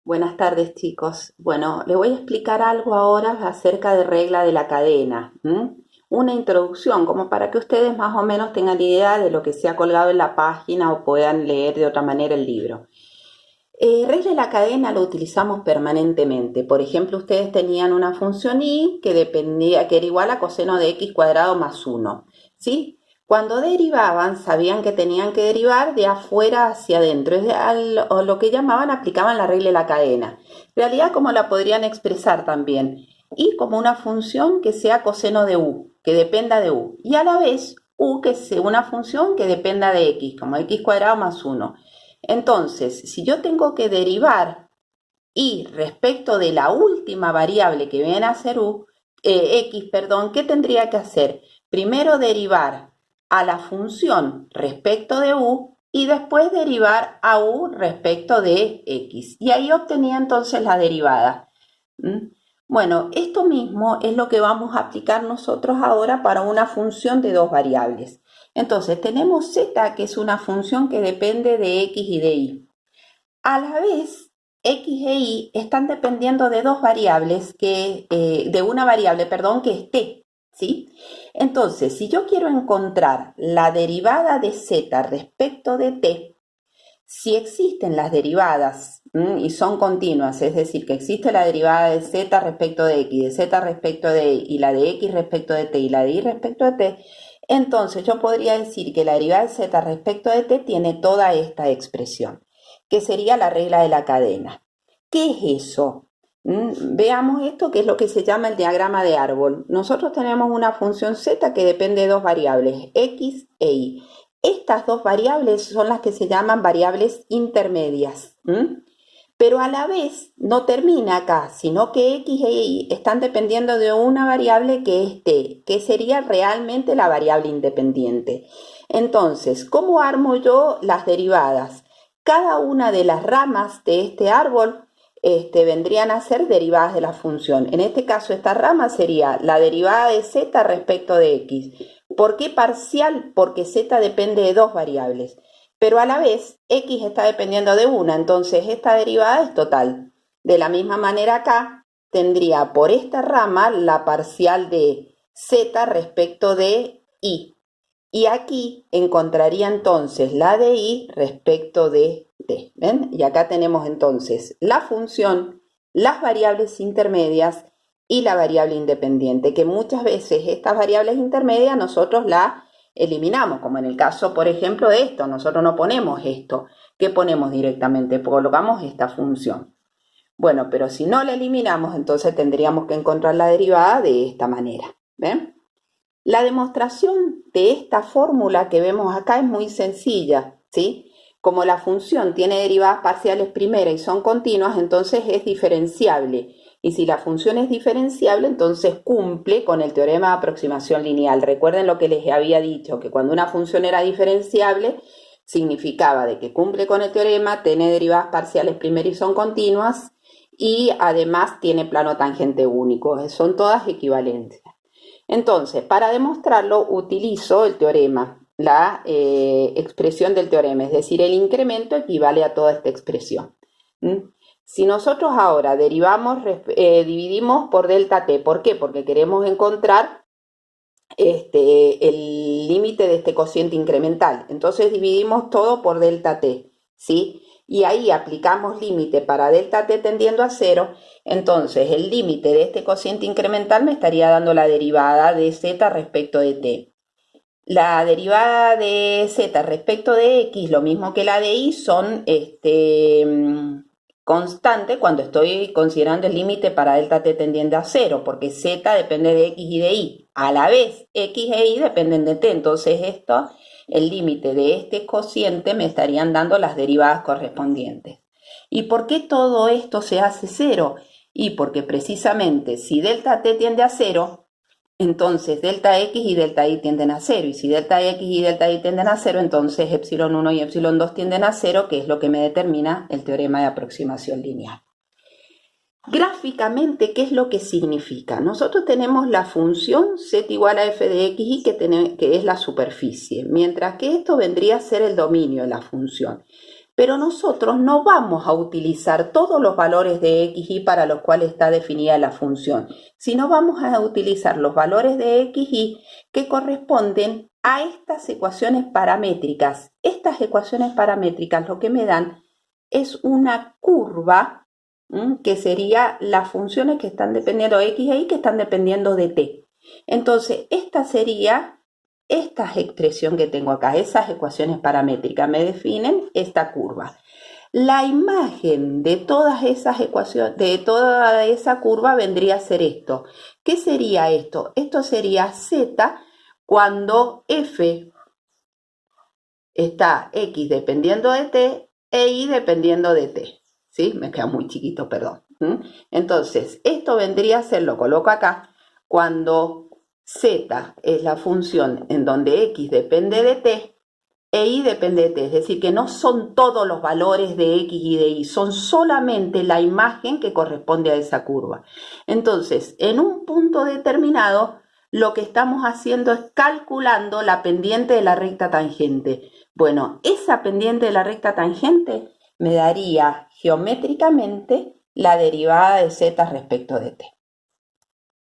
Buenas tardes, chicos. Bueno, les voy a explicar algo ahora acerca de regla de la cadena. Una introducción, como para que ustedes más o menos tengan idea de lo que se ha colgado en la página o puedan leer de otra manera el libro. Regla de la cadena lo utilizamos permanentemente. Por ejemplo, ustedes tenían una función y que era igual a coseno de x cuadrado más 1, ¿sí? Cuando derivaban, sabían que tenían que derivar de afuera hacia adentro, o lo que llamaban, aplicaban la regla de la cadena. En realidad, como la podrían expresar también, y como una función que sea coseno de u, que dependa de u, y a la vez u que sea una función que dependa de x, como x cuadrado más 1. Entonces, si yo tengo que derivar y respecto de la última variable que viene a ser x, ¿qué tendría que hacer? Primero derivar a la función respecto de u y después derivar a u respecto de x. Y ahí obtenía entonces la derivada. Bueno, esto mismo es lo que vamos a aplicar nosotros ahora para una función de dos variables. Entonces tenemos z, que es una función que depende de x y de y. A la vez, x e y están dependiendo de dos variables, de una variable, que es t, ¿sí? Entonces, si yo quiero encontrar la derivada de z respecto de t, si existen las derivadas y son continuas, es decir, que existe la derivada de z respecto de x, de z respecto de y, y la de x respecto de t y la de y respecto de t, entonces yo podría decir que la derivada de z respecto de t tiene toda esta expresión, que sería la regla de la cadena. ¿Qué es eso? Veamos esto, que es lo que se llama el diagrama de árbol. Nosotros tenemos una función z que depende de dos variables, x e y. Estas dos variables son las que se llaman variables intermedias. Pero a la vez no termina acá, sino que x e y están dependiendo de una variable que es t, que sería realmente la variable independiente. Entonces, ¿cómo armo yo las derivadas? Cada una de las ramas de este árbol vendrían a ser derivadas de la función. En este caso, esta rama sería la derivada de z respecto de x. ¿Por qué parcial? Porque z depende de dos variables, pero a la vez x está dependiendo de una, entonces esta derivada es total. De la misma manera acá tendría por esta rama la parcial de z respecto de y. Y aquí encontraría entonces la de y respecto de t. ¿Ven? Y acá tenemos entonces la función, las variables intermedias y la variable independiente, que muchas veces estas variables intermedias nosotros las eliminamos, como en el caso, por ejemplo, de esto. Nosotros no ponemos esto. ¿Qué ponemos directamente? Colocamos esta función. Bueno, pero si no la eliminamos, entonces tendríamos que encontrar la derivada de esta manera. ¿Ven? La demostración de esta fórmula que vemos acá es muy sencilla, ¿sí? Como la función tiene derivadas parciales primera y son continuas, entonces es diferenciable. Y si la función es diferenciable, entonces cumple con el teorema de aproximación lineal. Recuerden lo que les había dicho, que cuando una función era diferenciable, significaba de que cumple con el teorema, tiene derivadas parciales primera y son continuas, y además tiene plano tangente único. Son todas equivalentes. Entonces, para demostrarlo, utilizo el teorema, la expresión del teorema, es decir, el incremento equivale a toda esta expresión. Si nosotros ahora dividimos por delta t, ¿por qué? Porque queremos encontrar el límite de este cociente incremental. Entonces dividimos todo por delta t, ¿sí? Y ahí aplicamos límite para delta t tendiendo a 0, entonces el límite de este cociente incremental me estaría dando la derivada de z respecto de t. La derivada de z respecto de x, lo mismo que la de y, son constantes cuando estoy considerando el límite para delta t tendiente a 0, porque z depende de x y de y. A la vez, x e y dependen de t, entonces el límite de este cociente me estarían dando las derivadas correspondientes. ¿Y por qué todo esto se hace 0? Y porque precisamente si delta t tiende a 0, entonces delta x y delta y tienden a 0. Y si delta x y delta y tienden a 0, entonces epsilon 1 y epsilon 2 tienden a 0, que es lo que me determina el teorema de aproximación lineal. Gráficamente, ¿qué es lo que significa? Nosotros tenemos la función z igual a f de x y que es la superficie, mientras que esto vendría a ser el dominio de la función. pero nosotros no vamos a utilizar todos los valores de x, y para los cuales está definida la función, sino vamos a utilizar los valores de x, y que corresponden a estas ecuaciones paramétricas. Estas ecuaciones paramétricas lo que me dan es una curva, que sería las funciones que están dependiendo de x e y que están dependiendo de t. Entonces, esta sería esta expresión que tengo acá, esas ecuaciones paramétricas me definen esta curva. La imagen de todas esas ecuaciones, de toda esa curva vendría a ser esto. ¿Qué sería esto? Esto sería z cuando f está x dependiendo de t e y dependiendo de t. ¿Sí? Me queda muy chiquito, perdón. Entonces, esto vendría a ser, lo coloco acá, cuando z es la función en donde x depende de t e y depende de t, es decir, que no son todos los valores de x y de y, son solamente la imagen que corresponde a esa curva. Entonces, en un punto determinado, lo que estamos haciendo es calculando la pendiente de la recta tangente. Bueno, esa pendiente de la recta tangente me daría geométricamente la derivada de z respecto de t.